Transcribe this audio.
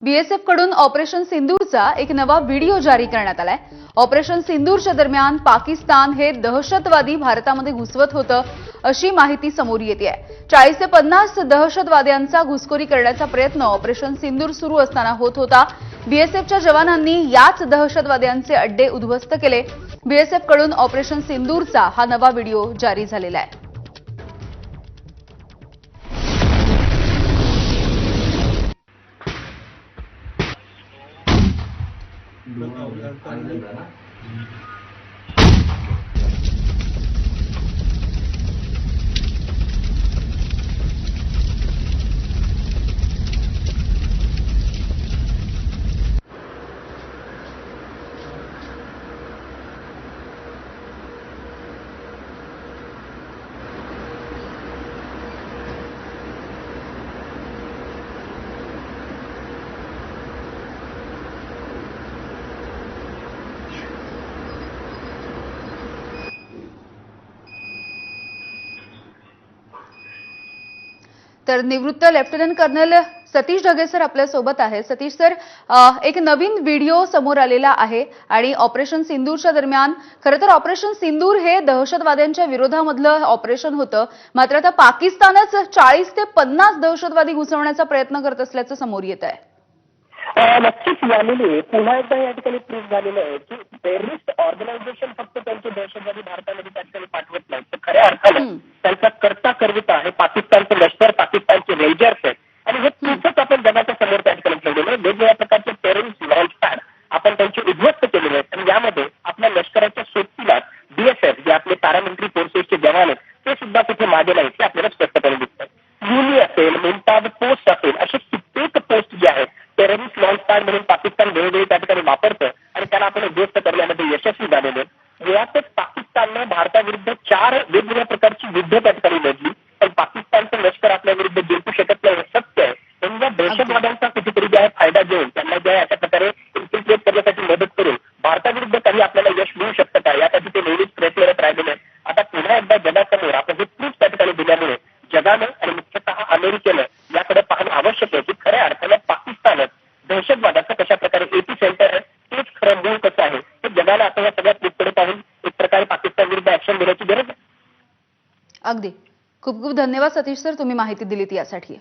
BSF कडून operation सिंदूरचा एक नवा व्हिडिओ जारी करण्यात आलाय। ऑपरेशन सिंदूरच्या दरम्यान पाकिस्तान हे दहशतवादी भारतामध्ये घुसवत होतं अशी माहिती समोर येते। 40 ते 50 दहशतवाद्यांचा घुसखोरी करण्याचा प्रयत्न ऑपरेशन सिंदूर सुरू असताना होत होता। बीएसएफच्या जवानांनी याच दहशतवाद्यांचे अड्डे उद्ध्वस्त केले। बीएसएफ कडून ऑपरेशन सिंदूरचा हा नवा व्हिडिओ जारी झालेला आहे। तर निवृत्त lieutenant colonel Satish Dhage sir आपल्या सोबत आहे। सतीश सर, एक नवीन व्हिडिओ समोर आलेला आहे आणि ऑपरेशन सिंदूरच्या दरम्यान खरं तर ऑपरेशन सिंदूर हे दहशतवाद्यांच्या विरोधामधलं ऑपरेशन होतं, मात्र आता पाकिस्तानच 40 ते 50 दहशतवादी घुसवण्याचा प्रयत्न करत असल्याचं समोर येत आहे। नक्कीच यामुळे पुन्हा एकदा या ठिकाणी प्रूफ झालेलं आहे की टेररिस्ट ऑर्गनायझेशन फक्त त्यांचे दहशतवादी भारतामध्ये त्या ठिकाणी पाठवत नाही, तर खऱ्या अर्थानं त्यांचा कर्ता करविता आहे पाकिस्तानचं लष्कर, पाकिस्तानचे रेंजर्स आहेत आणि हे प्रूफच आपण जगाच्या समोर त्या ठिकाणी ठेवलेलं आहे। वेगवेगळ्या प्रकारचे टेररिस्ट लॉन्च पॅड आपण त्यांचे उद्ध्वस्त केलेले आहेत आणि यामध्ये आपल्या लष्कराच्या सोबतीला बीएसएफ जे आपले पॅरामिलिटरी फोर्सेसचे जवान आहेत ते सुद्धा कुठे मागे नाहीत हे आपल्याला स्पष्टपणे दिसतात। युनी असेल, मुमताज पोस्ट असेल, असे कित्येक पोस्ट जे आहेत टेररिस्ट लॉन्च पॅड म्हणून पाकिस्तान वेळोवेळी त्या ठिकाणी वापरतं आणि त्याला आपण उद्ध्वस्त करण्यामध्ये यशस्वी झालेले। मुळातच पाकिस्ताननं भारताविरुद्ध 4 वेगवेगळ्या प्रकारची युद्ध त्या ठिकाणी लढली, पण पाकिस्तानचं लष्कर आपल्या विरुद्ध जिंकू शकत नाही हे सत्य आहे। त्यांना दहशतवाद्यांचा कुठेतरी जे आहे फायदा देऊन त्यांना जे आहे अशा प्रकारे इन्फिल्ट्रेट करण्यासाठी मदत करून भारताविरुद्ध काही आपल्याला यश मिळू शकतं का यासाठी ते नेहमीच प्रयत्नरत राहिलेले आहेत। आता पुन्हा एकदा जगासमोर आपण हे प्रूफ त्या ठिकाणी दिल्यामुळे जगानं आणि मुख्यतः अमेरिकेनं याकडे पाहणं आवश्यक आहे की खऱ्या अर्थानं पाकिस्तानच दहशतवादाचं कशा प्रकारे एपी सेंटर आहे, तेच खरं मूळ कसं आहे हे जगाला आता या सगळ्या प्रूफकडे पाहून एक प्रकारे पाकिस्तान विरुद्ध ऍक्शन घेण्याची गरज आहे। अगदी खूप खूप धन्यवाद सतीश सर, तुम्ही माहिती दिलीत यासाठी।